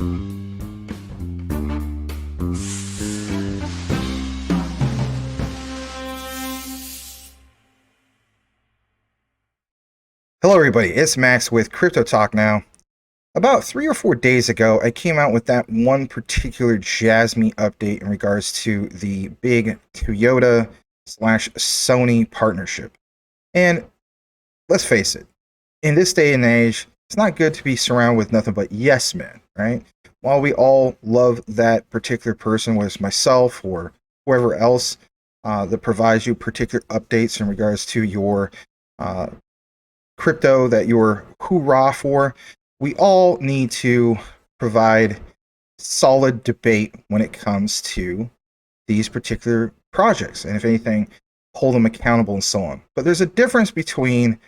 Hello everybody, it's Max with Crypto Talk now. About 3 or 4 days ago, I came out with that one particular Jasmy update in regards to the big Toyota/Sony partnership. And let's face it, in this day and age, it's not good to be surrounded with nothing but yes men, right? While we all love that particular person, whether it's myself or whoever else that provides you particular updates in regards to your crypto that you're hoorah for, we all need to provide solid debate when it comes to these particular projects, and if anything, hold them accountable and so on. But there's a difference between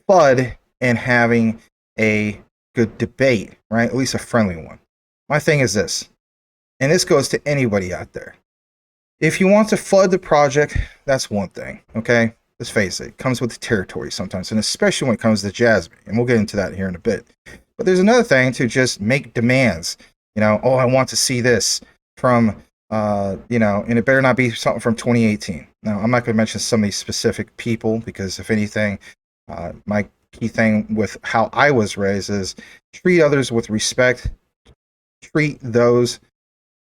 FUD and having a good debate, right? At least a friendly one. My thing is this, and this goes to anybody out there. If you want to FUD the project, that's one thing, okay? Let's face it, it comes with the territory sometimes, and especially when it comes to Jasmy, and we'll get into that here in a bit. But there's another thing to just make demands. You know, oh, I want to see this from, and it better not be something from 2018. Now, I'm not going to mention some of these specific people because, if anything, my key thing with how I was raised is treat others with respect. Treat those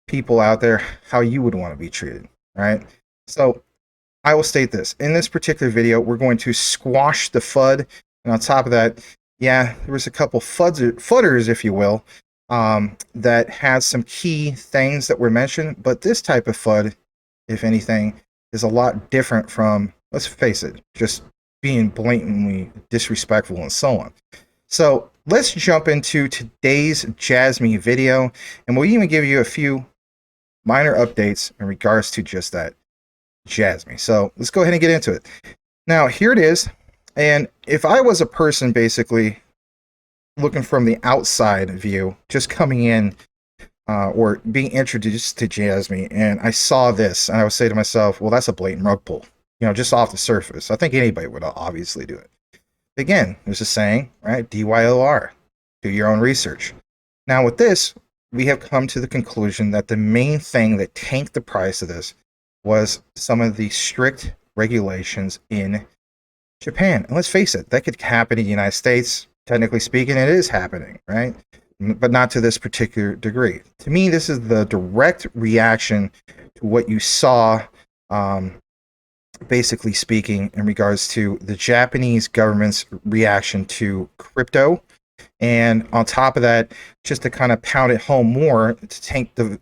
people out there how you would want to be treated, right? So, I will state this. In this particular video, we're going to squash the FUD. And on top of that, yeah, there was a couple fudders, if you will, that had some key things that were mentioned. But this type of FUD, if anything, is a lot different from, let's face it, just being blatantly disrespectful and so on. So let's jump into today's Jasmy video. And we'll even give you a few minor updates in regards to just that. Jasmy. So let's go ahead and get into it. Now, here it is. And if I was a person basically looking from the outside view, just coming in or being introduced to Jasmy, and I saw this, and I would say to myself, well, that's a blatant rug pull, just off the surface. I think anybody would obviously do it. Again, there's a saying, right? DYOR, do your own research. Now, with this, we have come to the conclusion that the main thing that tanked the price of this was some of the strict regulations in Japan. And let's face it, that could happen in the United States. Technically speaking, it is happening, right? But not to this particular degree. To me, this is the direct reaction to what you saw, basically speaking, in regards to the Japanese government's reaction to crypto. And on top of that, just to kind of pound it home more, to tank the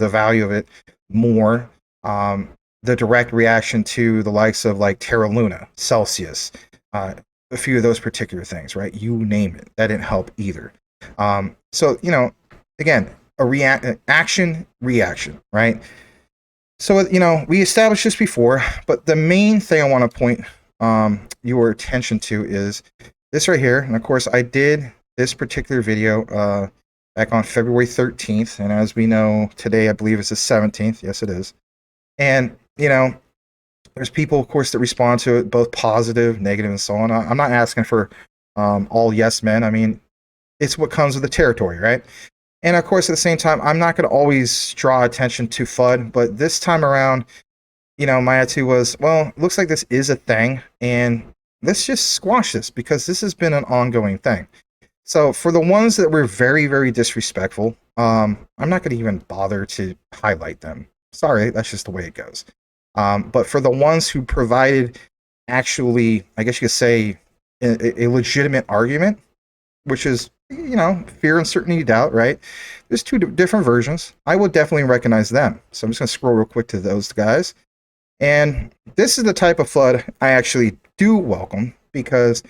value of it more, the direct reaction to the likes of like Terra Luna, Celsius, a few of those particular things, right? You name it. That didn't help either. So, again, action, reaction, right? So, we established this before, but the main thing I want to point your attention to is this right here. And of course, I did this particular video back on February 13th. And as we know, today, I believe it's the 17th. Yes, it is. And, there's people, of course, that respond to it, both positive, negative, and so on. I'm not asking for all yes men. I mean, it's what comes with the territory, right? And, of course, at the same time, I'm not going to always draw attention to FUD. But this time around, my attitude was, well, it looks like this is a thing. And let's just squash this because this has been an ongoing thing. So for the ones that were very, very disrespectful, I'm not going to even bother to highlight them. Sorry, that's just the way it goes. But for the ones who provided actually, I guess you could say, a legitimate argument, which is, fear, uncertainty, doubt, right? There's two different versions. I would definitely recognize them. So I'm just going to scroll real quick to those guys. And this is the type of FUD I actually do welcome because,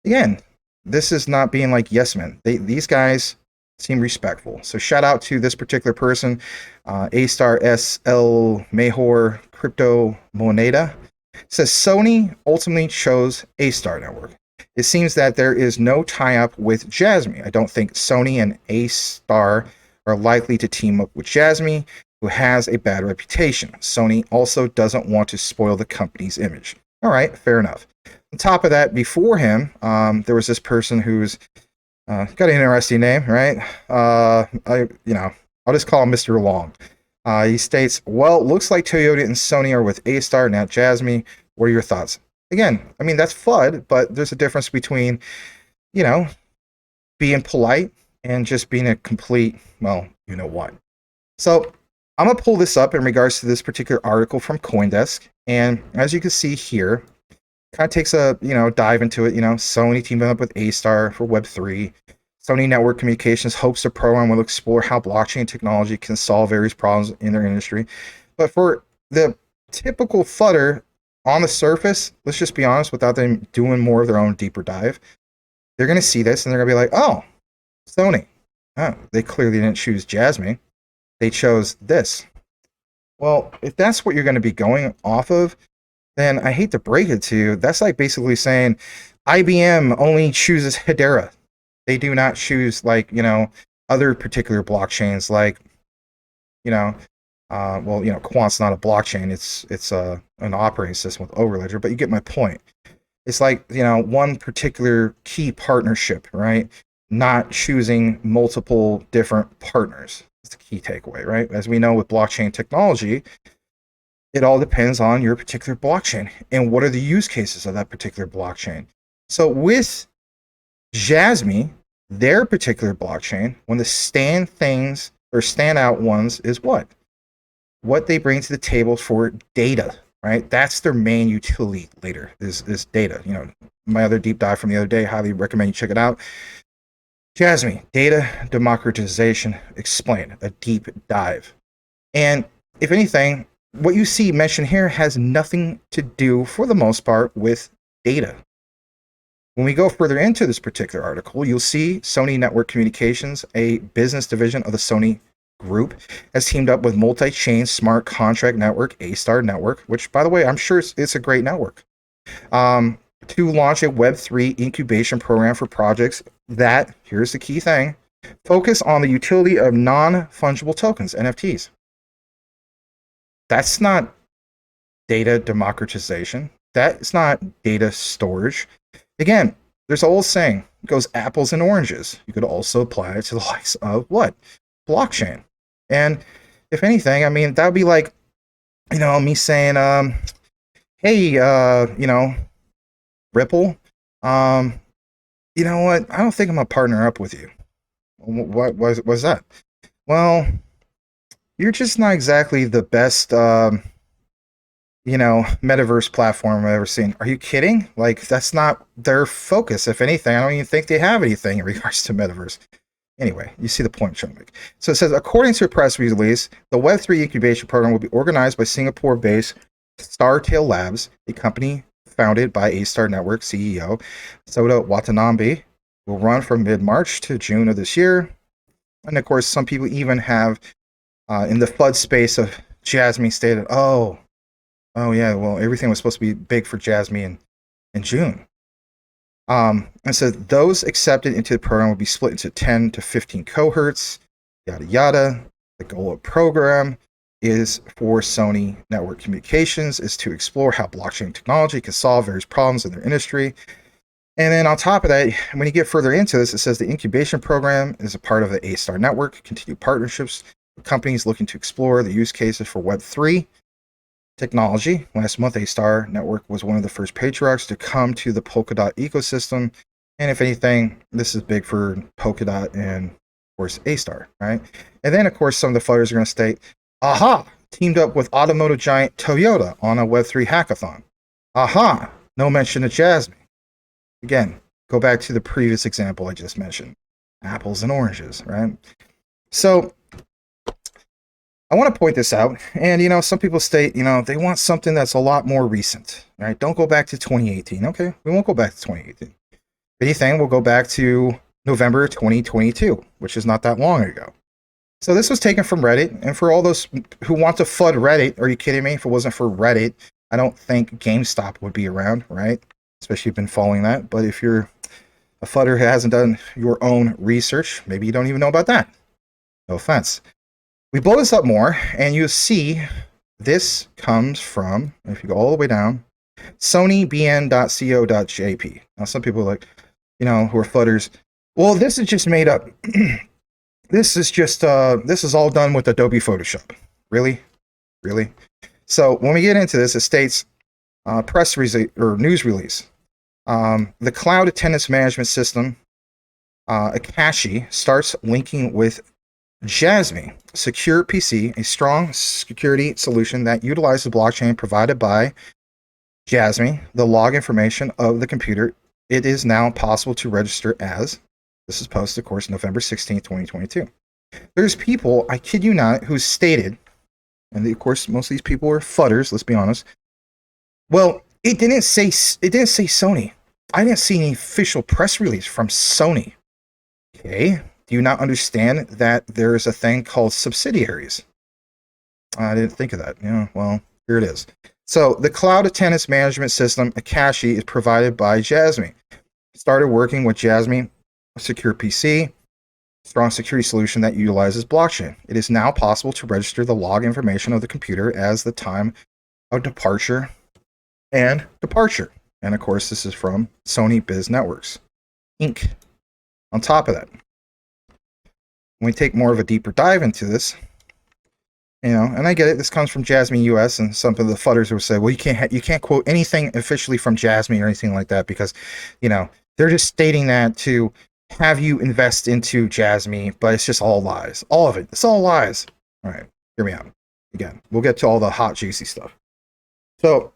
again, this is not being like yes men. These guys seem respectful. So shout out to this particular person, Astar SL Mejor Crypto Moneda. It says Sony ultimately chose Astar Network. It seems that there is no tie-up with Jasmy. I don't think Sony and Astar are likely to team up with Jasmy, who has a bad reputation. Sony also doesn't want to spoil the company's image. All right, fair enough. On top of that, before him, there was this person who's Got an interesting name, right? I'll just call him Mr. Long. He states, well, looks like Toyota and Sony are with Astar, now Jasmy. What are your thoughts? Again, I mean, that's FUD, but there's a difference between, you know, being polite and just being a complete, well, you know what. So I'm going to pull this up in regards to this particular article from CoinDesk. And as you can see here, kind of takes a, dive into it. Sony teamed up with Astar for Web3. Sony Network Communications hopes the program will explore how blockchain technology can solve various problems in their industry. But for the typical fudder on the surface, let's just be honest, without them doing more of their own deeper dive, they're going to see this and they're going to be like, oh, Sony. Oh, they clearly didn't choose Jasmine. They chose this. Well, if that's what you're going to be going off of, then I hate to break it to you, that's like basically saying IBM only chooses Hedera. They do not choose other particular blockchains like, Quant's not a blockchain. It's an operating system with Overledger, but you get my point. It's like, one particular key partnership, right? Not choosing multiple different partners. That's the key takeaway, right? As we know with blockchain technology, it all depends on your particular blockchain and what are the use cases of that particular blockchain. So with Jasmy, their particular blockchain, one of the standout ones is what? What they bring to the table for data, right? That's their main utility later, is data. My other deep dive from the other day, highly recommend you check it out. Jasmy, data democratization explained, a deep dive. And if anything, what you see mentioned here has nothing to do, for the most part, with data. When we go further into this particular article, you'll see Sony Network Communications, a business division of the Sony Group, has teamed up with multi-chain smart contract network, Astar Network, which, by the way, I'm sure it's a great network, to launch a Web3 incubation program for projects that, here's the key thing, focus on the utility of non-fungible tokens, NFTs. That's not data democratization. That's not data storage. Again, there's an old saying, it goes apples and oranges. You could also apply it to the likes of what? Blockchain. And if anything, I mean, that would be like, me saying, hey, Ripple, you know what? I don't think I'm going to partner up with you. What was that? Well, you're just not exactly the best, metaverse platform I've ever seen. Are you kidding? Like, that's not their focus. If anything, I don't even think they have anything in regards to metaverse. Anyway, you see the point I'm trying to make. So it says, according to a press release, the Web3 incubation program will be organized by Singapore-based Startail Labs, a company founded by Astar Network CEO Soda Watanabe. Will run from mid-March to June of this year. And of course, some people even have, in the FUD space of Jasmy, stated, oh yeah, well, everything was supposed to be big for Jasmy in June. And so those accepted into the program will be split into 10 to 15 cohorts, yada yada. The goal of the program is for Sony Network Communications is to explore how blockchain technology can solve various problems in their industry. And then on top of that, when you get further into this, it says the incubation program is a part of the Astar Network, continued partnerships with companies looking to explore the use cases for Web3 technology. Last month, Astar Network was one of the first patriarchs to come to the Polkadot ecosystem. And if anything, this is big for Polkadot and, of course, Astar, right? And then, of course, some of the floaters are going to state, aha, teamed up with automotive giant Toyota on a Web3 hackathon. Aha, no mention of Jasmy. Again, go back to the previous example I just mentioned. Apples and oranges, right? So I want to point this out. And, some people state, they want something that's a lot more recent, right? Don't go back to 2018. Okay, we won't go back to 2018. If anything, we'll go back to November 2022, which is not that long ago. So this was taken from Reddit. And for all those who want to FUD Reddit, are you kidding me? If it wasn't for Reddit, I don't think GameStop would be around, right? Especially if you've been following that. But if you're a fudder who hasn't done your own research, maybe you don't even know about that. No offense. We blow this up more, and you see this comes from, if you go all the way down, sonybn.co.jp. Now, some people are like, who are fudders, Well, this is just made up. This is all done with Adobe Photoshop. Really? Really? So when we get into this, it states press release or news release. The cloud attendance management system, Akashi, starts linking with Jasmy Secure PC, a strong security solution that utilizes the blockchain provided by Jasmy, the log information of the computer. It is now possible to register as, this is posted, of course, November 16th, 2022. There's people, I kid you not, who stated, and of course, most of these people are fudders, let's be honest. Well, it didn't say Sony. I didn't see any official press release from Sony. Okay, do you not understand that there is a thing called subsidiaries? I didn't think of that. Yeah, well, here it is. So the cloud attendance management system, Akashi, is provided by Jasmy. Started working with Jasmy Secure PC, strong security solution that utilizes blockchain. It is now possible to register the log information of the computer as the time of departure and departure. And of course, this is from Sony Biz Networks, Inc. On top of that, when we take more of a deeper dive into this, and I get it, this comes from Jasmy US, and some of the fudders will say, well, you can't quote anything officially from Jasmy or anything like that because, they're just stating that to have you invest into Jasmy, but it's just all lies. All of it. It's all lies. All right, hear me out. Again, we'll get to all the hot, juicy stuff. So,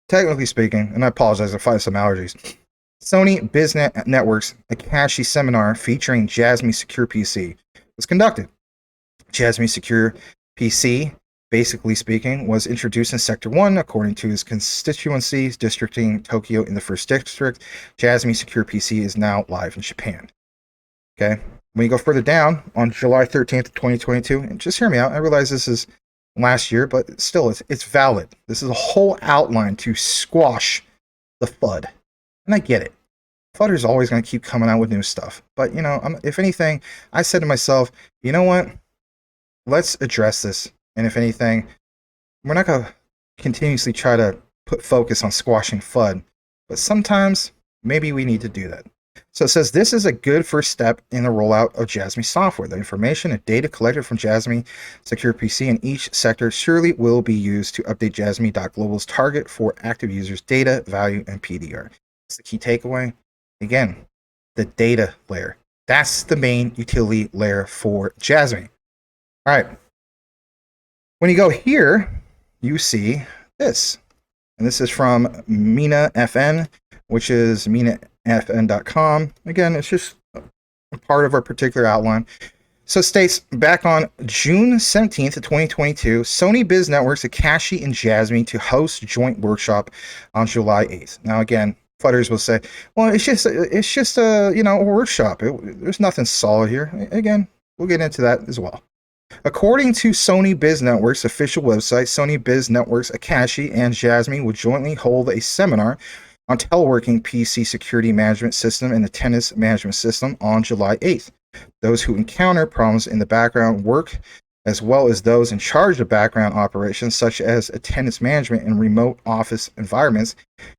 technically speaking, and I apologize, I find some allergies. Sony Biz Networks Akashi seminar featuring Jasmy Secure PC was conducted. Jasmy Secure PC, basically speaking, was introduced in Sector 1 according to his constituency, districting Tokyo in the 1st District. Jasmy Secure PC is now live in Japan. Okay? When you go further down, on July 13th, 2022, and just hear me out, I realize this is last year, but still, it's valid. This is a whole outline to squash the FUD. And I get it. Fudder's always going to keep coming out with new stuff. But, if anything, I said to myself, you know what? Let's address this. And if anything, we're not going to continuously try to put focus on squashing FUD. But sometimes, maybe we need to do that. So it says, this is a good first step in the rollout of Jasmy software. The information and data collected from Jasmy Secure PC in each sector surely will be used to update Jasmy.global's target for active users' data, value, and PDR. That's the key takeaway. Again, the data layer. That's the main utility layer for Jasmy. All right. When you go here, you see this. And this is from Mina FN, which is minafn.com. Again, it's just a part of our particular outline. So it states, back on June 17th, 2022, Sony Biz Networks, Akashi, and Jasmy to host joint workshop on July 8th. Now, again, fudders will say, well, it's just a workshop. There's nothing solid here. Again, we'll get into that as well. According to Sony Biz Networks' official website, Sony Biz Networks, Akashi, and Jasmy will jointly hold a seminar on teleworking PC security management system and attendance management system on July 8th. Those who encounter problems in the background work, as well as those in charge of background operations, such as attendance management in remote office environments,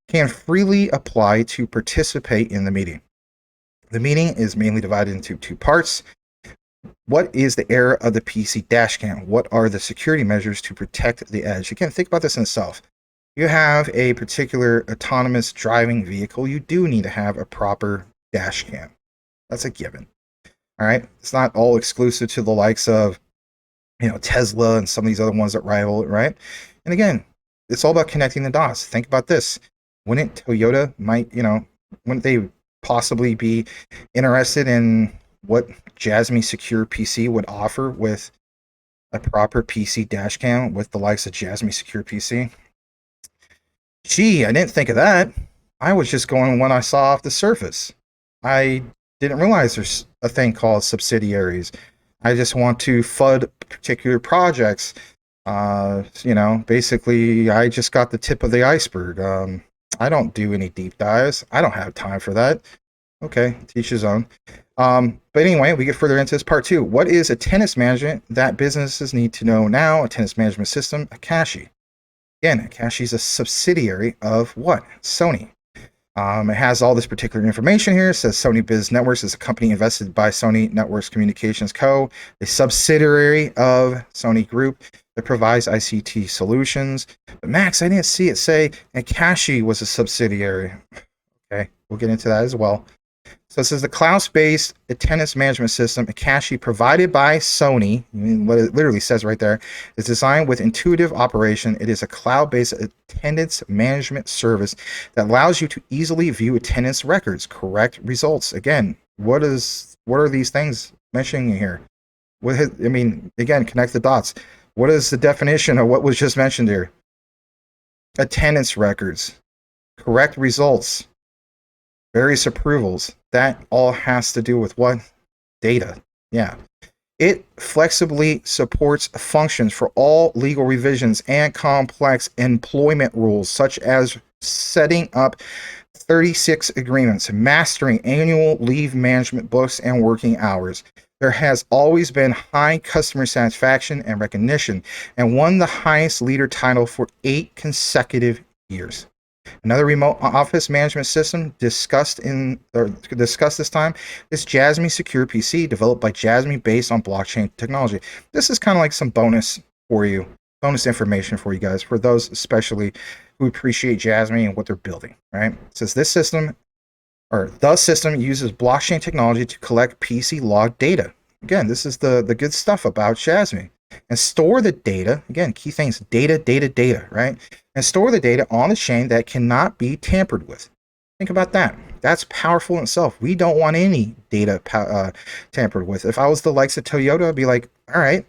can freely apply to participate in the meeting. The meeting is mainly divided into two parts. What is the era of the PC dashcam? What are the security measures to protect the edge? Again, think about this in itself. You have a particular autonomous driving vehicle, you do need to have a proper dashcam. That's a given. All right? It's not all exclusive to the likes of, Tesla and some of these other ones that rival it, right? And again, it's all about connecting the dots. Think about this. Wouldn't Toyota wouldn't they possibly be interested in what Jasmy Secure PC would offer with a proper PC dashcam with the likes of Jasmy Secure PC? Gee, I didn't think of that. I was just going when I saw off the surface. I didn't realize there's a thing called subsidiaries. I just want to FUD particular projects. Basically, I just got the tip of the iceberg. I don't do any deep dives. I don't have time for that. Okay, teach his own. But anyway, we get further into this part 2. What is attendance management that businesses need to know now? Attendance management system, Akashi. Again, Akashi is a subsidiary of what? Sony. It has all this particular information here. It says Sony Biz Networks is a company invested by Sony Networks Communications Co., a subsidiary of Sony Group that provides ICT solutions. But Max, I didn't see it say Akashi was a subsidiary. Okay, we'll get into that as well. So this is the cloud-based attendance management system, Akashi, provided by Sony. I mean, what it literally says right there is designed with intuitive operation. It is a cloud-based attendance management service that allows you to easily view attendance records, correct results. Again, what are these things mentioning here? I mean, again, connect the dots. What is the definition of what was just mentioned here? Attendance records, correct results, various approvals. That all has to do with what? Data. Yeah. It flexibly supports functions for all legal revisions and complex employment rules, such as setting up 36 agreements, mastering annual leave management books, and working hours. There has always been high customer satisfaction and recognition, and won the highest leader title for 8 consecutive years. Another remote office management system discussed this time is Jasmy Secure PC, developed by Jasmy based on blockchain technology. This is kind of like some bonus information for you guys, for those especially who appreciate Jasmy and what they're building, right? It says the system uses blockchain technology to collect PC log data. Again, this is the good stuff about Jasmy. And store the data, again, key things, data, right? And store the data on the chain that cannot be tampered with. Think about that. That's powerful in itself. We don't want any data tampered with. If I was the likes of Toyota, I'd be like, all right,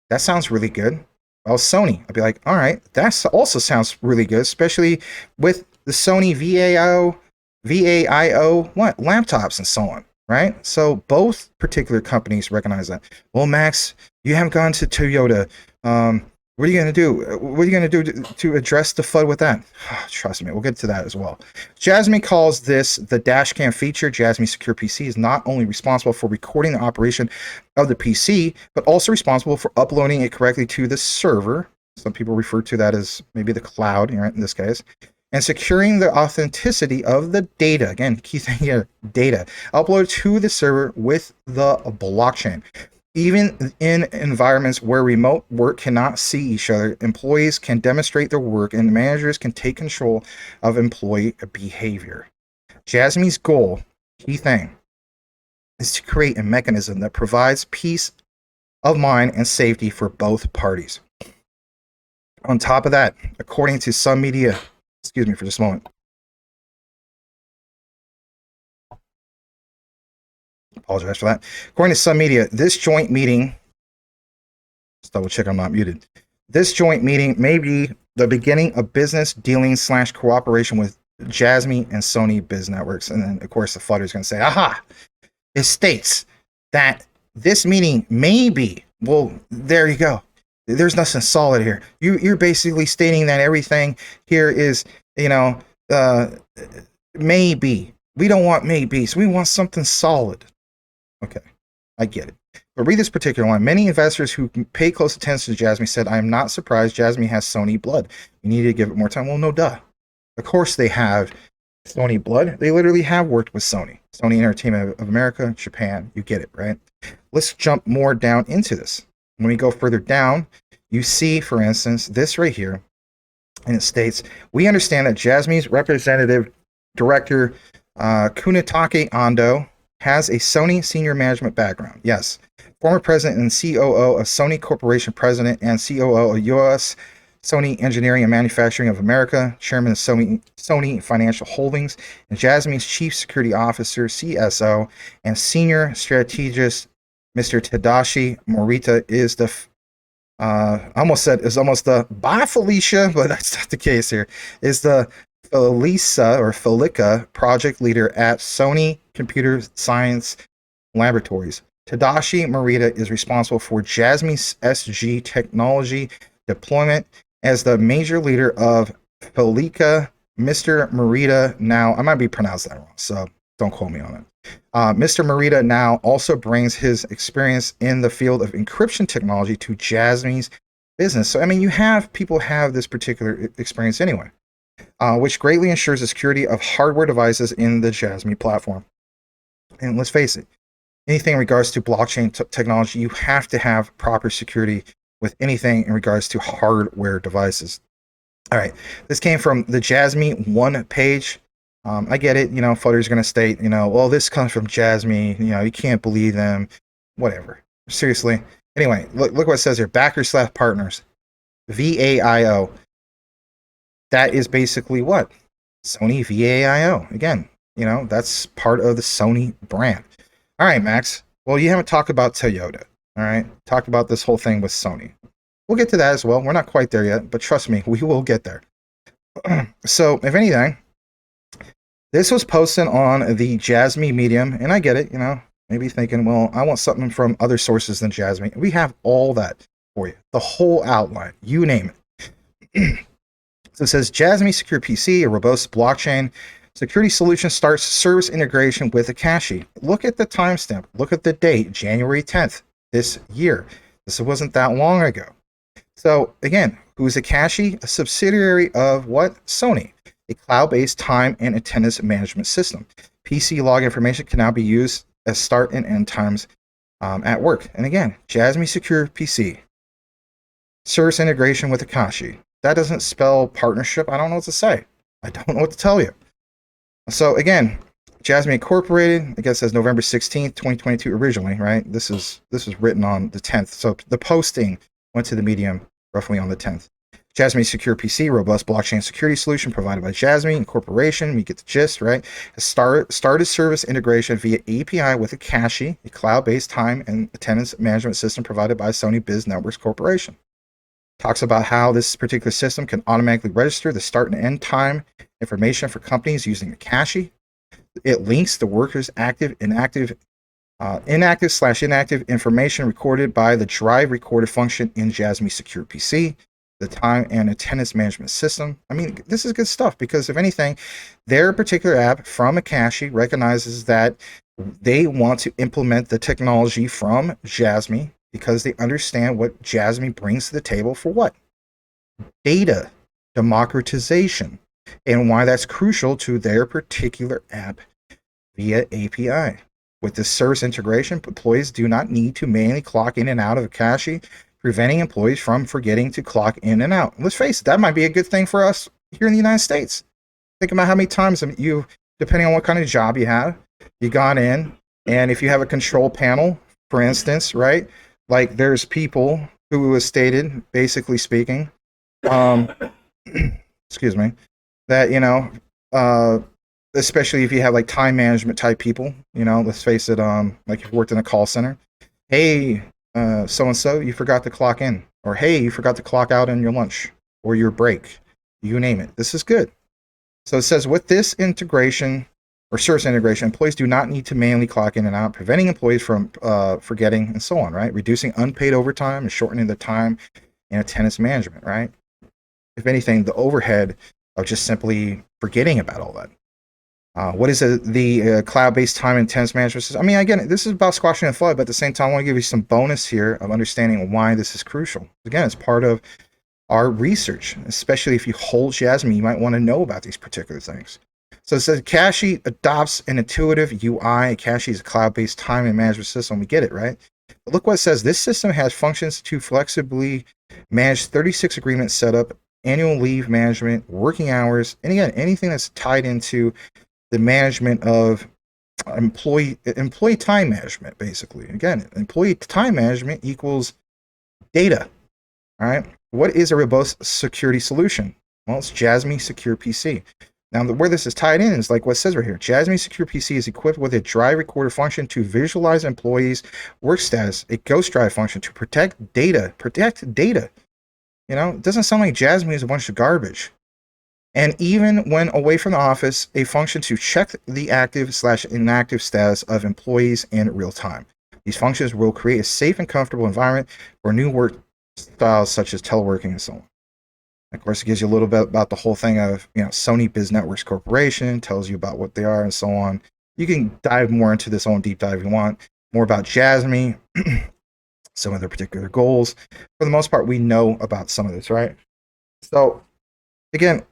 that sounds really good. If I was Sony, I'd be like, all right, that also sounds really good, especially with the Sony VAIO, laptops and so on. Right? So both particular companies recognize that. Well, Max, you haven't gone to Toyota. What are you going to do? What are you going to do to address the FUD with that? Trust me, we'll get to that as well. Jasmy calls this the dashcam feature. Jasmy Secure PC is not only responsible for recording the operation of the PC, but also responsible for uploading it correctly to the server. Some people refer to that as maybe the cloud, right, in this case. And securing the authenticity of the data. Again, key thing here, data. Upload to the server with the blockchain. Even in environments where remote work cannot see each other, employees can demonstrate their work and managers can take control of employee behavior. Jasmy's goal, key thing, is to create a mechanism that provides peace of mind and safety for both parties. On top of that, according to some media, excuse me for just a moment. Apologize for that. According to some media, this joint meeting, let's double check I'm not muted. This joint meeting may be the beginning of business dealings / cooperation with Jasmy and Sony Biz Networks. And then, of course, the FUD is going to say, aha, it states that this meeting may be, well, there you go. There's nothing solid here. You're basically stating that everything here is, maybe. We don't want maybes. We want something solid. Okay, I get it. But read this particular one. Many investors who pay close attention to Jasmy said, I am not surprised Jasmy has Sony blood. You need to give it more time. Well, no duh. Of course they have Sony blood. They literally have worked with Sony. Sony Entertainment of America, Japan. You get it, right? Let's jump more down into this. When we go further down, you see, for instance, this right here, and it states, we understand that Jasmy's representative director, Kunitake Ando, has a Sony senior management background. Yes. Former president and COO of Sony Corporation, president and COO of US Sony Engineering and Manufacturing of America, chairman of Sony Financial Holdings, and Jasmy's chief security officer, CSO, and senior strategist, Mr. Tadashi Morita is the almost the bye Felicia, but that's not the case here. Is the Felica project leader at Sony Computer Science Laboratories. Tadashi Morita is responsible for Jasmy's SG technology deployment as the major leader of Felica. Mr. Morita now, I might be pronouncing that wrong, so don't quote me on it. Mr. Morita now also brings his experience in the field of encryption technology to Jasmy's business. So, I mean, people have this particular experience anyway. which greatly ensures the security of hardware devices in the Jasmy platform. And let's face it, anything in regards to blockchain technology, you have to have proper security with anything in regards to hardware devices. All right, this came from the Jasmy 1 page. I get it, Flutter's going to state, well, this comes from Jasmy, you can't believe them, whatever. Seriously. Anyway, look what it says here, backers/partners, VAIO. That is basically what? Sony VAIO. Again, that's part of the Sony brand. All right, Max. Well, you haven't talked about Toyota. All right, talk about this whole thing with Sony. We'll get to that as well. We're not quite there yet, but trust me, we will get there. So, if anything, this was posted on the Jasmy Medium, and I get it, maybe thinking, well, I want something from other sources than Jasmy. We have all that for you, the whole outline, you name it. So it says Jasmy Secure PC, a robust blockchain security solution, starts service integration with Akashi. Look at the timestamp. Look at the date, January 10th this year. This wasn't that long ago. So again, who is Akashi? A subsidiary of what? Sony, a cloud-based time and attendance management system. PC log information can now be used as start and end times at work. And again, Jasmy Secure PC, service integration with Akashi. That doesn't spell partnership. I don't know what to say. I don't know what to tell you. So again, Jasmy Incorporated, I guess, says November 16th, 2022 originally, right? This was written on the 10th. So the posting went to the Medium roughly on the 10th. Jasmy Secure PC, robust blockchain security solution provided by Jasmy Incorporation. We get the gist, right? Has started service integration via API with Akashi, a cloud-based time and attendance management system provided by Sony Biz Networks Corporation. Talks about how this particular system can automatically register the start and end time information for companies using Akashi. It links the workers' active, inactive /inactive information recorded by the drive recorder function in Jasmy Secure PC, the time and attendance management system. I mean, this is good stuff because if anything, their particular app from Akashi recognizes that they want to implement the technology from Jasmy because they understand what Jasmy brings to the table for what? Data democratization, and why that's crucial to their particular app via API. With this service integration, employees do not need to manually clock in and out of Akashi, preventing employees from forgetting to clock in and out. Let's face it, that might be a good thing for us here in the United States. Think about how many times you, depending on what kind of job you have, you gone in, and if you have a control panel, for instance, right? Like there's people who was stated, basically speaking, excuse me, that, especially if you have like time management type people, let's face it, like if you worked in a call center, hey, so-and-so, you forgot to clock in, or hey, you forgot to clock out on your lunch or your break, you name it. This is good. So it says with this integration or service integration, employees do not need to manually clock in and out, preventing employees from forgetting and so on, right? Reducing unpaid overtime and shortening the time and attendance management, right? If anything, the overhead of just simply forgetting about all that. What is the cloud-based time and attendance management system? I mean, again, this is about squashing the FUD, but at the same time, I want to give you some bonus here of understanding why this is crucial. Again, it's part of our research, especially if you hold Jasmy, you might want to know about these particular things. So it says Akashi adopts an intuitive UI. Akashi is a cloud-based time and management system. We get it, right? But look what it says. This system has functions to flexibly manage 36 agreement setup, annual leave management, working hours, and again, anything that's tied into the management of employee time management, basically. Again, employee time management equals data. All right. What is a robust security solution? Well, it's Jasmy Secure PC. Now, where this is tied in is like what it says right here. Jasmy Secure PC is equipped with a drive recorder function to visualize employees' work status, a ghost drive function to protect data. Protect data. It doesn't sound like Jasmy is a bunch of garbage. And even when away from the office, a function to check the active/inactive status of employees in real time. These functions will create a safe and comfortable environment for new work styles such as teleworking and so on. Of course, it gives you a little bit about the whole thing of, Sony Biz Networks Corporation, tells you about what they are and so on. You can dive more into this own deep dive if you want. More about Jasmy, some of their particular goals. For the most part, we know about some of this, right? So, again,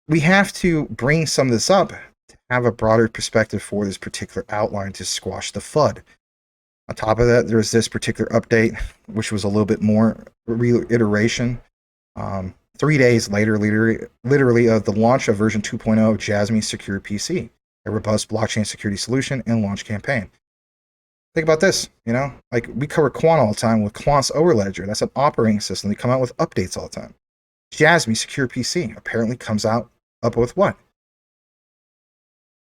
we have to bring some of this up to have a broader perspective for this particular outline to squash the FUD. On top of that, there's this particular update, which was a little bit more reiteration. 3 days later, literally of the launch of version 2.0 of Jasmy Secure PC, a robust blockchain security solution and launch campaign. Think about this, like we cover Quant all the time with Quant's Overledger. That's an operating system. They come out with updates all the time. Jasmy Secure PC apparently comes out up with what?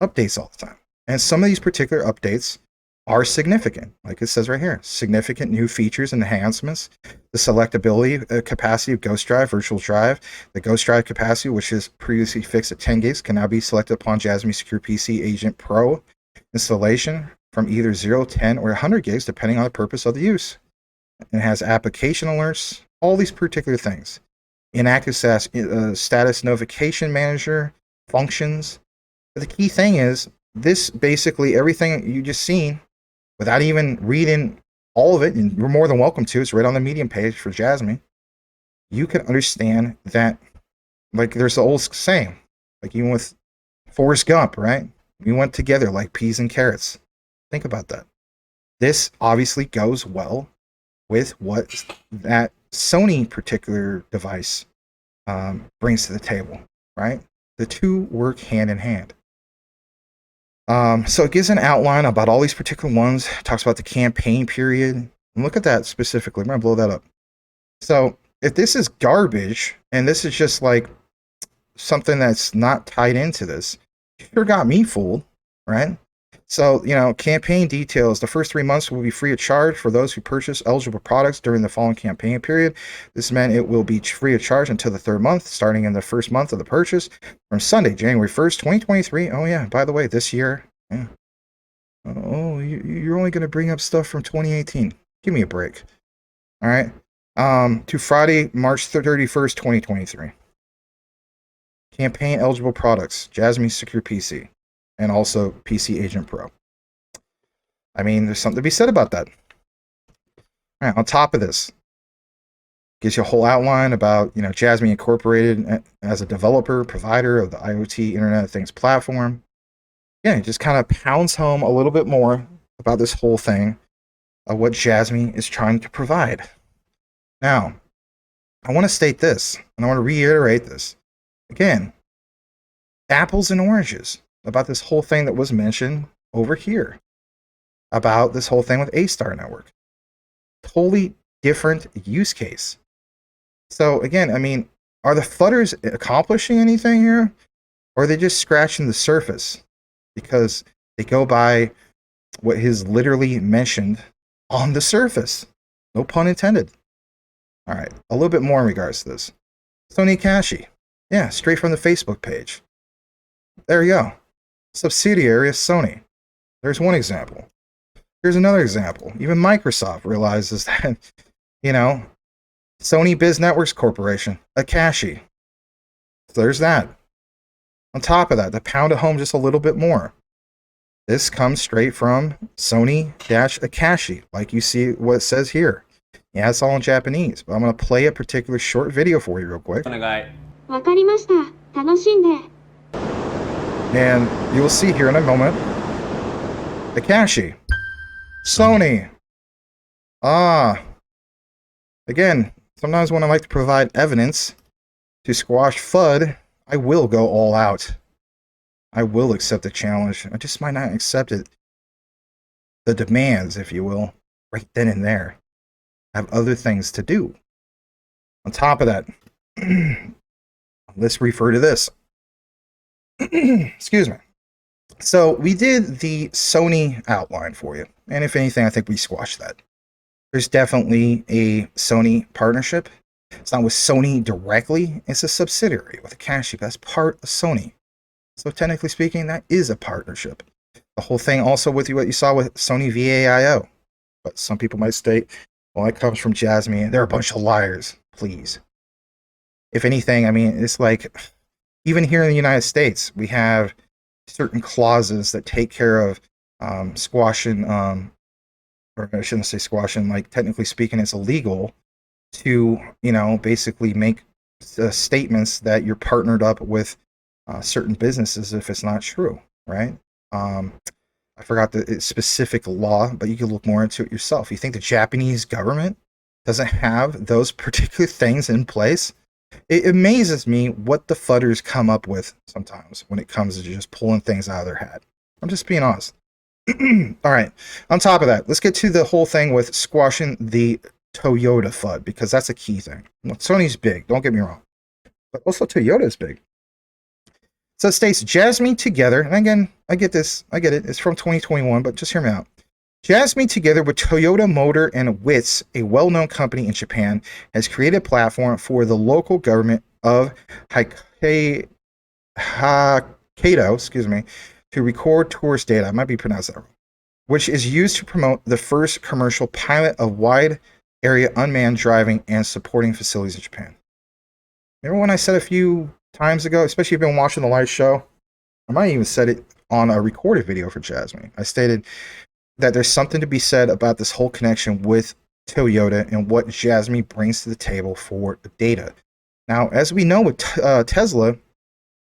Updates all the time. And some of these particular updates are significant, like it says right here. Significant new features and enhancements. The selectability capacity of Ghost Drive, Virtual Drive. The Ghost Drive capacity, which is previously fixed at 10 gigs, can now be selected upon Jasmy Secure PC Agent Pro installation from either 0, 10, or 100 gigs, depending on the purpose of the use. It has application alerts, all these particular things. Inactive status notification manager functions. But the key thing is, this basically, everything you just seen, without even reading all of it, and you're more than welcome to, it's right on the Medium page for Jasmy, you can understand that, like there's the old saying, like even with Forrest Gump, right? We went together like peas and carrots. Think about that. This obviously goes well with what that Sony particular device brings to the table, right? The two work hand in hand. So it gives an outline about all these particular ones. It talks about the campaign period. And look at that specifically. I'm going to blow that up. So if this is garbage, and this is just like something that's not tied into this, you sure got me fooled, right? So, campaign details. The first 3 months will be free of charge for those who purchase eligible products during the following campaign period. This meant it will be free of charge until the 3rd month, starting in the 1st month of the purchase from Sunday, January 1st, 2023. Oh, yeah, by the way, this year. Yeah. Oh, you're only going to bring up stuff from 2018. Give me a break. All right. To Friday, March 31st, 2023. Campaign eligible products, Jasmy Secure PC. And also PC Agent Pro. I mean, there's something to be said about that. All right, on top of this, gives you a whole outline about, Jasmy Incorporated as a developer, provider of the IoT Internet of Things platform. Yeah, it just kind of pounds home a little bit more about this whole thing of what Jasmy is trying to provide. Now, I want to state this, and I want to reiterate this. Again, apples and oranges about this whole thing that was mentioned over here, about this whole thing with Astar Network. Totally different use case. So again, I mean, are the FUDders accomplishing anything here? Or are they just scratching the surface? Because they go by what is literally mentioned on the surface. No pun intended. All right, a little bit more in regards to this. SONY Akashi. Yeah, straight from the Facebook page. There you go. Subsidiary of Sony. There's one example. Here's another example. Even Microsoft realizes that, Sony Biz Networks Corporation, Akashi. So there's that. On top of that, to pound it home just a little bit more, this comes straight from Sony-Akashi, like you see what it says here. Yeah, it's all in Japanese, but I'm going to play a particular short video for you real quick. And you will see here in a moment, Akashi, Sony. Again, sometimes when I like to provide evidence to squash FUD, I will go all out. I will accept the challenge. I just might not accept it. The demands, if you will, right then and there. I have other things to do. On top of that, let's refer to this. Excuse me. So we did the Sony outline for you. And if anything, I think we squashed that. There's definitely a Sony partnership. It's not with Sony directly. It's a subsidiary with Akashi. That's part of Sony. So technically speaking, that is a partnership. The whole thing also with what you saw with Sony VAIO. But some people might state, well, that comes from Jasmy. They're a bunch of liars. Please. If anything, I mean, it's like, even here in the United States, we have certain clauses that take care of squashing, or I shouldn't say squashing, like technically speaking, it's illegal to, basically make statements that you're partnered up with certain businesses if it's not true, right? I forgot the specific law, but you can look more into it yourself. You think the Japanese government doesn't have those particular things in place? It amazes me what the fudders come up with sometimes when it comes to just pulling things out of their hat. I'm just being honest. All right. On top of that, let's get to the whole thing with squashing the Toyota FUD, because that's a key thing. Sony's big, don't get me wrong, but also Toyota's big. So it states Jasmy together, and again, I get this, I get it, it's from 2021, but just hear me out. Jasmy, together with Toyota Motor and WITZ, a well-known company in Japan, has created a platform for the local government of Hokkaido, to record tourist data. I might be pronounced that wrong, which is used to promote the first commercial pilot of wide area unmanned driving and supporting facilities in Japan. Remember when I said a few times ago, especially if you've been watching the live show, I might even said it on a recorded video for Jasmy. I stated that there's something to be said about this whole connection with Toyota and what Jasmy brings to the table for data. Now, as we know with Tesla,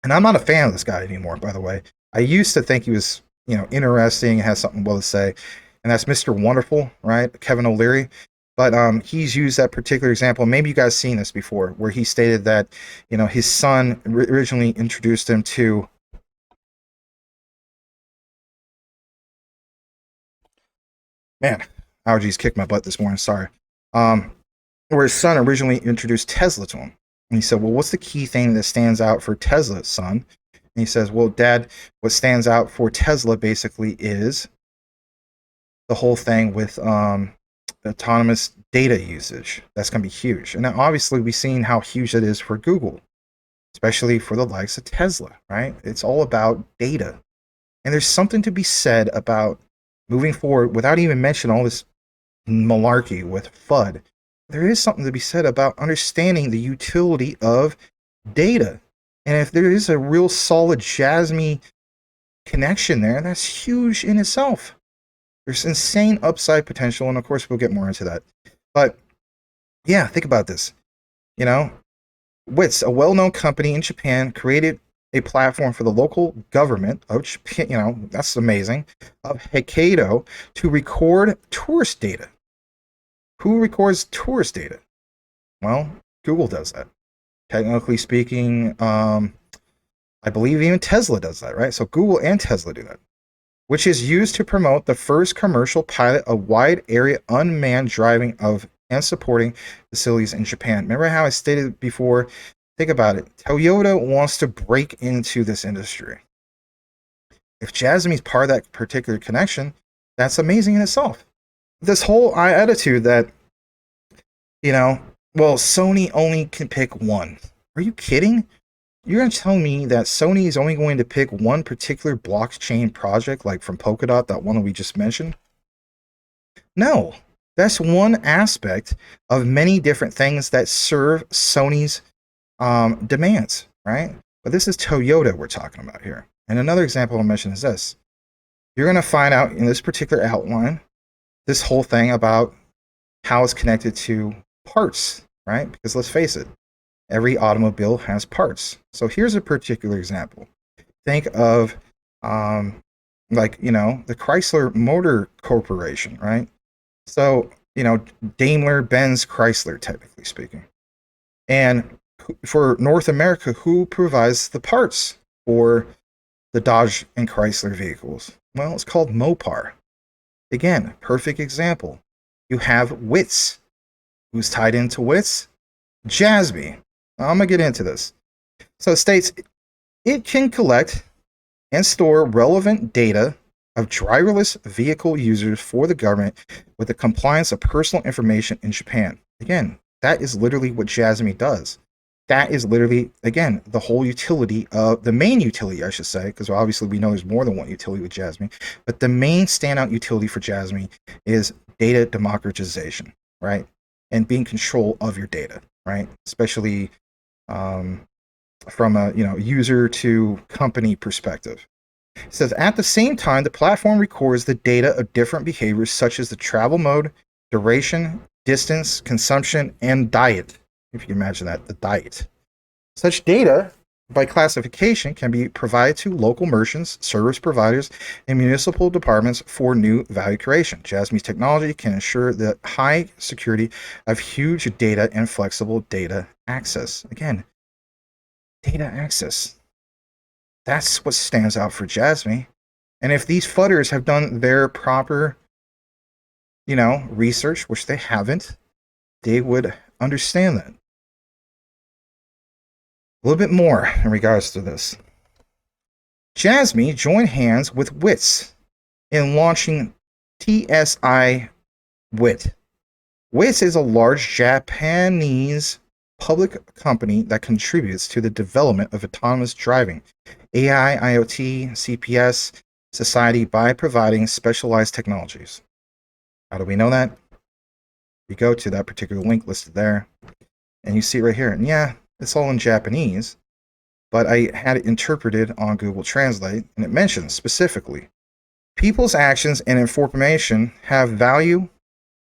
and I'm not a fan of this guy anymore, by the way. I used to think he was, interesting, has something well to say, and that's Mr. Wonderful, right? Kevin O'Leary. But he's used that particular example. Maybe you guys seen this before, where he stated that, his son originally introduced him to. Man, allergies kicked my butt this morning. Sorry. Where his son originally introduced Tesla to him. And he said, well, what's the key thing that stands out for Tesla, son? And he says, well, Dad, what stands out for Tesla basically is the whole thing with autonomous data usage. That's going to be huge. And now obviously we've seen how huge it is for Google, especially for the likes of Tesla, right? It's all about data. And there's something to be said about moving forward without even mentioning all this malarkey with FUD. There is something to be said about understanding the utility of data. And if there is a real solid Jasmy connection there, that's huge in itself. There's insane upside potential, and of course we'll get more into that. But yeah, think about this. WITZ, a well-known company in Japan, created a platform for the local government of Japan, that's amazing, of Hokkaido to record tourist data. Who records tourist data? Well, Google does that. Technically speaking, I believe even Tesla does that, right? So Google and Tesla do that, which is used to promote the first commercial pilot of wide area unmanned driving of and supporting facilities in Japan. Remember how I stated before? Think about it. Toyota wants to break into this industry. If Jasmy's part of that particular connection, that's amazing in itself. This whole attitude that, well, Sony only can pick one. Are you kidding? You're going to tell me that Sony is only going to pick one particular blockchain project, like from Polkadot, that one that we just mentioned? No. That's one aspect of many different things that serve Sony's demands, right? But this is Toyota we're talking about here. And another example I'll mention is this. You're going to find out in this particular outline this whole thing about how it's connected to parts, right? Because let's face it, every automobile has parts. So here's a particular example. Think of the Chrysler Motor Corporation, right? So, Daimler-Benz Chrysler, technically speaking. And for North America, who provides the parts for the Dodge and Chrysler vehicles? Well, it's called Mopar. Again, perfect example. You have WITZ. Who's tied into WITZ? Jasmy. I'm going to get into this. So it states, it can collect and store relevant data of driverless vehicle users for the government with the compliance of personal information in Japan. Again, that is literally what Jasmy does. That is literally, again, the whole utility of the main utility, I should say, because obviously we know there's more than one utility with Jasmy, but the main standout utility for Jasmy is data democratization, right? And being control of your data, right? Especially from a user to company perspective. It says, at the same time, the platform records the data of different behaviors such as the travel mode, duration, distance, consumption, and diet. If you can imagine that, the diet. Such data by classification can be provided to local merchants, service providers, and municipal departments for new value creation. Jasmy's technology can ensure the high security of huge data and flexible data access. Again, data access. That's what stands out for Jasmy. And if these fudders have done their proper, research, which they haven't, they would understand that. A little bit more in regards to this. Jasmy joined hands with Wits in launching TSI WIT. Wits is a large Japanese public company that contributes to the development of autonomous driving, AI, IoT, CPS society by providing specialized technologies. How do we know that? You go to that particular link listed there, and you see it right here. And yeah, it's all in Japanese, but I had it interpreted on Google Translate, and it mentions specifically, people's actions and information have value.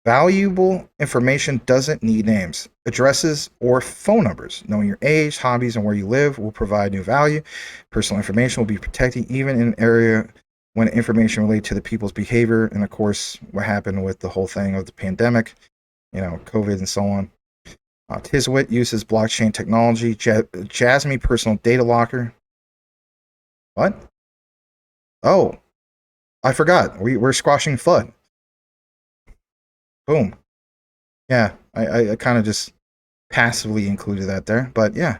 Valuable information doesn't need names, addresses, or phone numbers. Knowing your age, hobbies, and where you live will provide new value. Personal information will be protected even in an area when information related to the people's behavior, and of course, what happened with the whole thing of the pandemic, COVID and so on. TSWIT uses blockchain technology. Jasmy personal data locker. What? Oh, I forgot. We're squashing FUD. Boom. Yeah, I kind of just passively included that there. But yeah,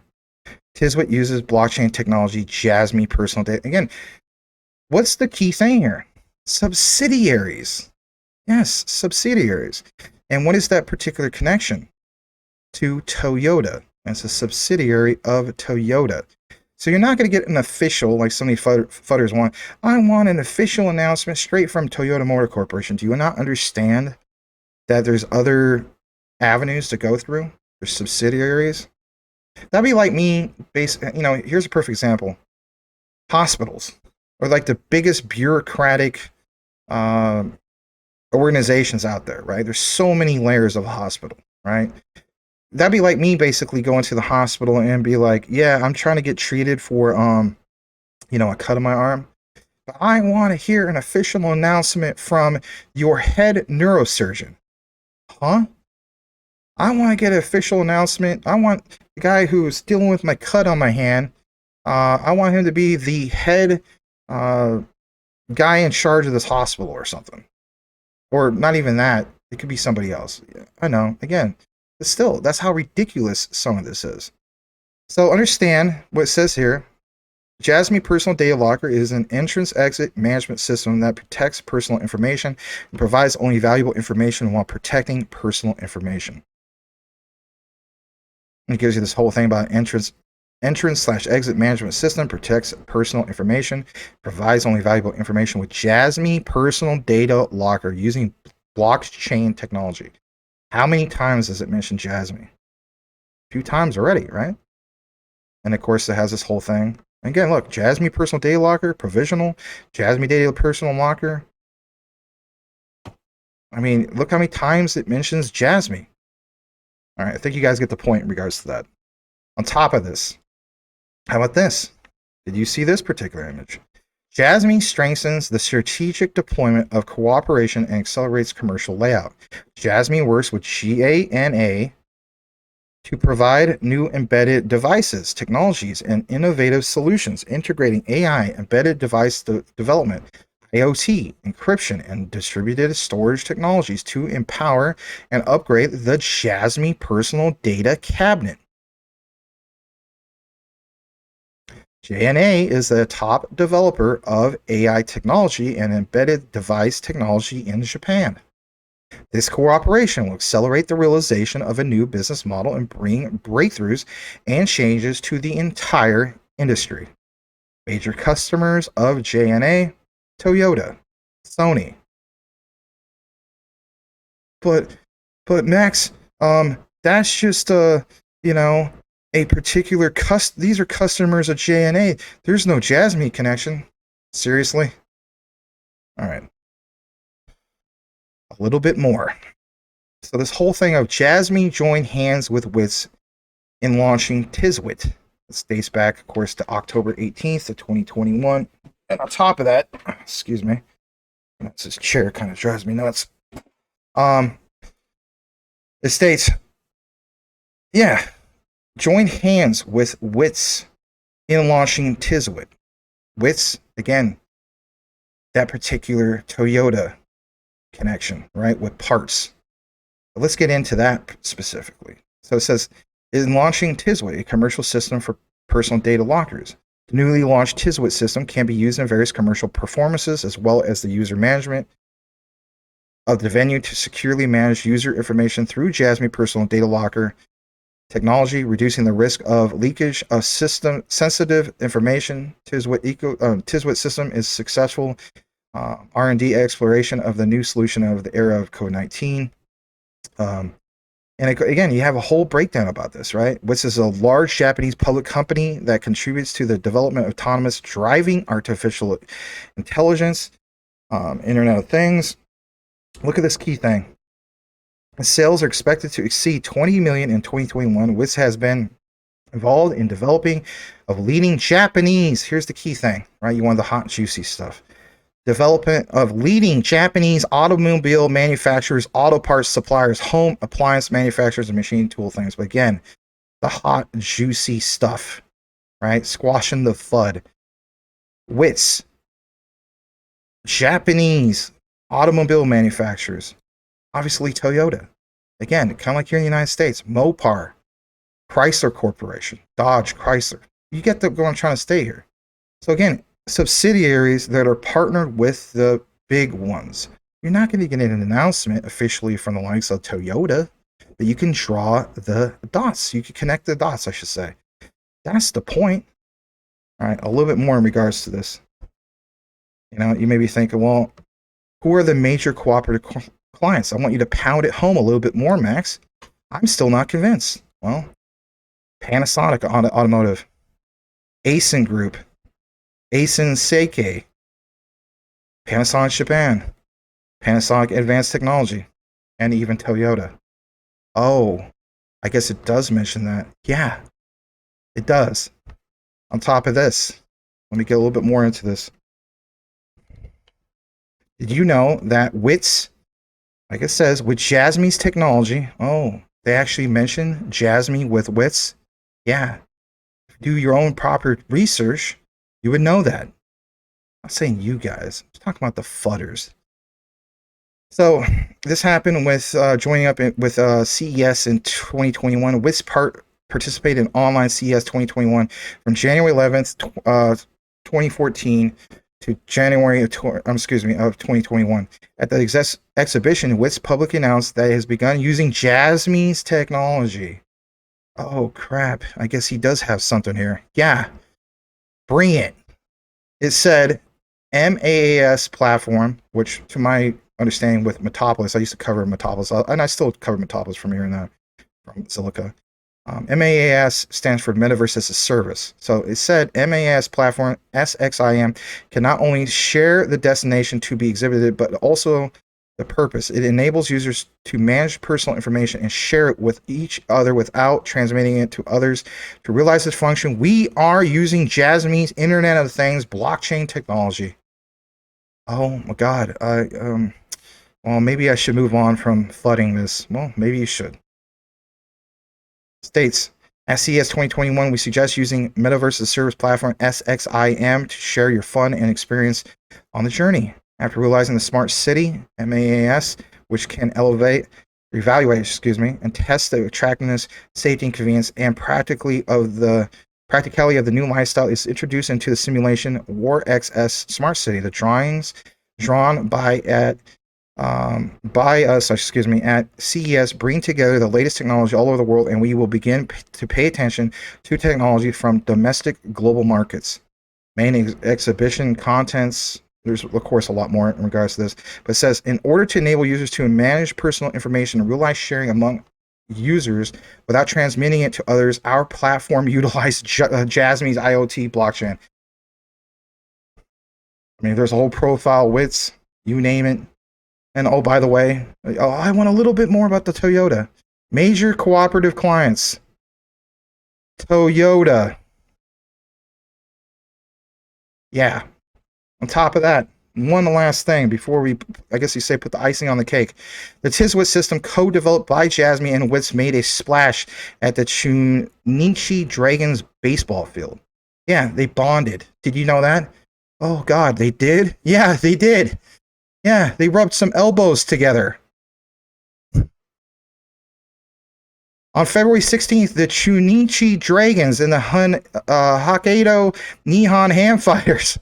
TSWIT uses blockchain technology. Jasmy personal data. Again, what's the key thing here? Subsidiaries. Yes, subsidiaries. And what is that particular connection? To Toyota. It's a subsidiary of Toyota. So you're not going to get an official, like so many fudders want. I want an official announcement straight from Toyota Motor Corporation. Do you not understand that there's other avenues to go through? There's subsidiaries. That'd be like me, here's a perfect example. Hospitals are like the biggest bureaucratic organizations out there, right? There's so many layers of a hospital, right? That'd be like me basically going to the hospital and be like, yeah, I'm trying to get treated for, a cut on my arm. But I want to hear an official announcement from your head neurosurgeon. Huh? I want to get an official announcement. I want the guy who's dealing with my cut on my hand. I want him to be the head guy in charge of this hospital or something. Or not even that. It could be somebody else. I know. Again, but still, that's how ridiculous some of this is. So understand what it says here. Jasmy Personal Data Locker is an entrance-exit management system that protects personal information and provides only valuable information while protecting personal information. And it gives you this whole thing about entrance/exit management system, protects personal information, provides only valuable information with Jasmy Personal Data Locker using blockchain technology. How many times does it mention Jasmy? A few times already, right? And of course, it has this whole thing. Again, look, Jasmy Personal Data Locker, provisional, Jasmy Data Personal Locker. I mean, look how many times it mentions Jasmy. All right, I think you guys get the point in regards to that. On top of this, how about this? Did you see this particular image? Jasmy strengthens the strategic deployment of cooperation and accelerates commercial layout. Jasmy works with GANA to provide new embedded devices, technologies, and innovative solutions, integrating AI, embedded device development, IoT, encryption, and distributed storage technologies to empower and upgrade the Jasmy personal data cabinet. JNA is the top developer of AI technology and embedded device technology in Japan. This cooperation will accelerate the realization of a new business model and bring breakthroughs and changes to the entire industry. Major customers of JNA, Toyota, Sony. But Max, that's just a particular these are customers of JNA. There's no Jasmy connection. Seriously? All right. A little bit more. So this whole thing of Jasmy joined hands with Wits in launching TSWIT. This dates back, of course, to October 18th of 2021. And on top of that, excuse me, this chair kind of drives me nuts. It states, yeah, join hands with Wits in launching TISWIT. Wits, again, that particular Toyota connection, right, with parts. But let's get into that specifically. So it says, in launching TISWIT, a commercial system for personal data lockers. The newly launched TISWIT system can be used in various commercial performances as well as the user management of the venue to securely manage user information through Jasmy personal data locker technology, reducing the risk of leakage of system sensitive information. TISWIT system is successful R&D exploration of the new solution of the era of COVID-19. And again, you have a whole breakdown about this, right? Wits is a large Japanese public company that contributes to the development of autonomous driving, artificial intelligence, Internet of Things. Look at this key thing. The sales are expected to exceed 20 million in 2021. Wits has been involved in developing of leading Japanese. Here's the key thing, right? You want the hot, juicy stuff. Development of leading Japanese automobile manufacturers, auto parts suppliers, home appliance manufacturers, and machine tool things. But again, the hot, juicy stuff, right? Squashing the FUD. Wits, Japanese automobile manufacturers, obviously Toyota. Again, kind of like here in the United States, Mopar, Chrysler Corporation, Dodge, Chrysler. You get what I'm trying to stay here. So again, subsidiaries that are partnered with the big ones. You're not going to get an announcement officially from the likes of Toyota, but you can draw the dots. You can connect the dots, I should say. That's the point. All right, a little bit more in regards to this. You know, you may be thinking, well, who are the major cooperative clients? I want you to pound it home a little bit more, Max. I'm still not convinced. Well, Panasonic Automotive, Asen Group, Asen Seikei, Panasonic Japan, Panasonic Advanced Technology, and even Toyota. Oh, I guess it does mention that. Yeah, it does. On top of this, let me get a little bit more into this. Did you know that Wits, like it says, with Jasmy's technology, oh, they actually mention Jasmy with Wits? Yeah. Do your own proper research. You would know that. I'm not saying you guys. I'm talking about the fudders. So this happened with joining up with CES in 2021. Wits participated in online CES 2021 from January 11th, 2014 to January of 2021. At the exhibition, Wits publicly announced that it has begun using Jasmy's technology. Oh crap! I guess he does have something here. Yeah. Bring it. It said MAAS platform, which to my understanding with Metopolis, I used to cover Metopolis, and I still cover Metopolis from here and there, from Silica. MAAS stands for Metaverse as a Service. So it said MAAS platform, SXIM, can not only share the destination to be exhibited, but also the purpose. It enables users to manage personal information and share it with each other without transmitting it to others. To realize this function, we are using Jasmy's Internet of Things blockchain technology. Oh my God. Well, maybe I should move on from flooding this. Well, maybe you should. States, at CES 2021, we suggest using Metaverse as a Service platform SXIM to share your fun and experience on the journey. After realizing the smart city, MAAS, which can evaluate, and test the attractiveness, safety, and convenience, and practicality of the new lifestyle is introduced into the simulation WarXS Smart City. The drawings drawn by us at CES bring together the latest technology all over the world, and we will begin to pay attention to technology from domestic global markets. Main exhibition contents. There's, of course, a lot more in regards to this, but it says, in order to enable users to manage personal information and realize sharing among users without transmitting it to others, our platform utilized Jasmy's IoT blockchain. I mean, there's a whole profile, Wits, you name it. And oh, by the way, I want a little bit more about the Toyota. Major cooperative clients. Toyota. Yeah. On top of that, one last thing before we, I guess you say, put the icing on the cake. The TISWIT system, co-developed by Jasmy and WITZ, made a splash at the Chunichi Dragons baseball field. Yeah, they bonded. Did you know that? Oh God, they did? Yeah, they did. Yeah, they rubbed some elbows together. On February 16th, the Chunichi Dragons and the Hokkaido Nihon Ham Fighters.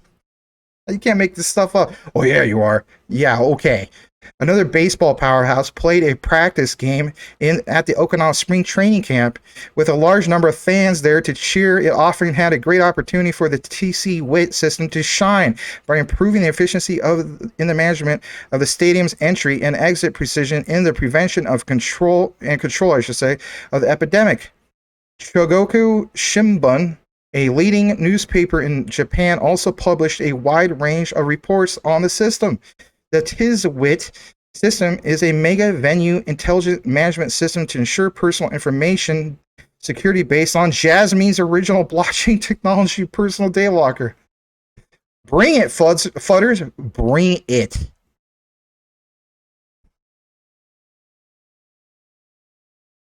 You can't make this stuff up. Oh, yeah, you are. Yeah, okay. Another baseball powerhouse played a practice game at the Okinawa Spring Training Camp with a large number of fans there to cheer. It often had a great opportunity for the TC WIT system to shine by improving the efficiency in the management of the stadium's entry and exit precision in the prevention of control, I should say, of the epidemic. Shogoku Shimbun, a leading newspaper in Japan, also published a wide range of reports on the system. The TISWIT system is a mega venue intelligent management system to ensure personal information security based on Jasmy's original blockchain technology personal data locker. Bring it, Fudders. Bring it.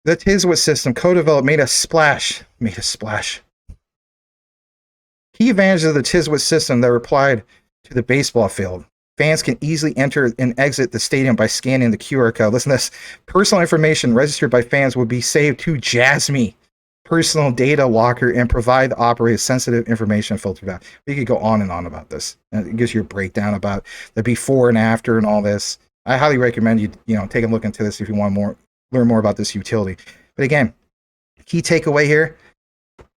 The TISWIT system, co-developed, made a splash. Key advantages of the TISWIT system that applied to the baseball field. Fans can easily enter and exit the stadium by scanning the QR code. Listen to this. Personal information registered by fans will be saved to Jasmy personal data locker and provide the operator sensitive information filtered out. We could go on and on about this. And it gives you a breakdown about the before and after and all this. I highly recommend you take a look into this if you want learn more about this utility. But again, key takeaway here,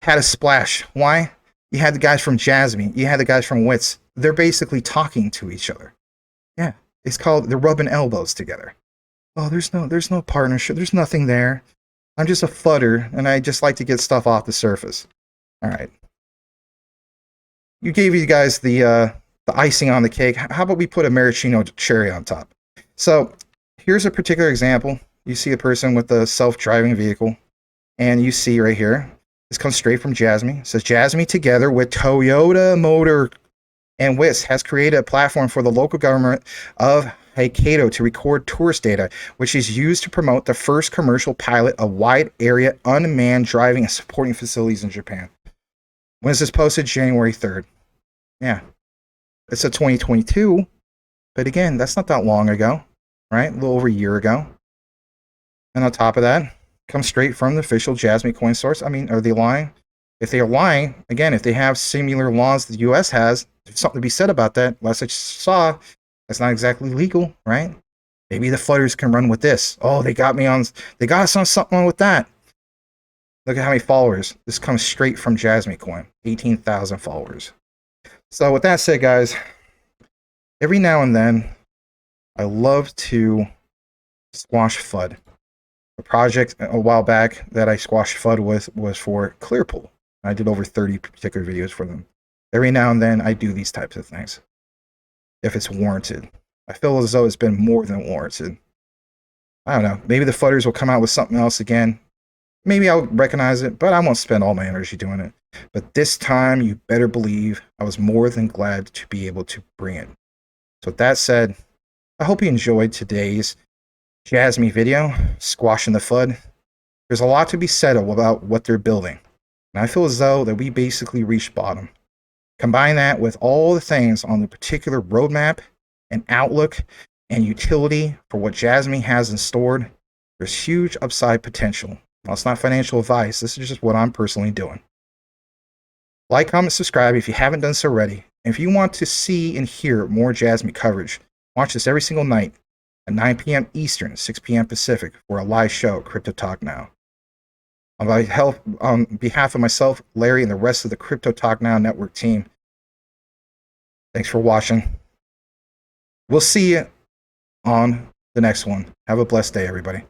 had a splash. Why? You had the guys from Jasmy. You had the guys from WITZ. They're basically talking to each other. Yeah, they're rubbing elbows together. Oh, there's no partnership. There's nothing there. I'm just a fudder, and I just like to get stuff off the surface. All right. You gave you guys the icing on the cake. How about we put a maraschino cherry on top? So here's a particular example. You see a person with a self-driving vehicle, and you see right here, this comes straight from Jasmy. It says, Jasmy, together with Toyota Motor and WITZ, has created a platform for the local government of Hokkaido to record tourist data, which is used to promote the first commercial pilot of wide area unmanned driving and supporting facilities in Japan. When is this posted? January 3rd. Yeah. It's a 2022, but again, that's not that long ago, right? A little over a year ago. And on top of that, comes straight from the official Jasmy coin source. I mean, are they lying? If they are lying, again, if they have similar laws the U.S. has, there's something to be said about that. Last I saw, that's not exactly legal, right? Maybe the Flutters can run with this. Oh, they got us on something with that. Look at how many followers. This comes straight from Jasmy coin. 18,000 followers. So with that said, guys, every now and then, I love to squash FUD. A project a while back that I squashed FUD with was for Clearpool. I did over 30 particular videos for them. Every now and then, I do these types of things. If it's warranted. I feel as though it's been more than warranted. I don't know. Maybe the Fudders will come out with something else again. Maybe I'll recognize it, but I won't spend all my energy doing it. But this time, you better believe I was more than glad to be able to bring it. So with that said, I hope you enjoyed today's Jasmy video, Squashing the FUD. There's a lot to be said about what they're building. And I feel as though that we basically reached bottom. Combine that with all the things on the particular roadmap and outlook and utility for what Jasmy has in store, there's huge upside potential. Well, it's not financial advice. This is just what I'm personally doing. Like, comment, subscribe if you haven't done so already. And if you want to see and hear more Jasmy coverage, watch this every single night at 9 p.m. Eastern, 6 p.m. Pacific for a live show, Crypto Talk Now. On behalf of myself, Larry, and the rest of the Crypto Talk Now network team, thanks for watching. We'll see you on the next one. Have a blessed day, everybody.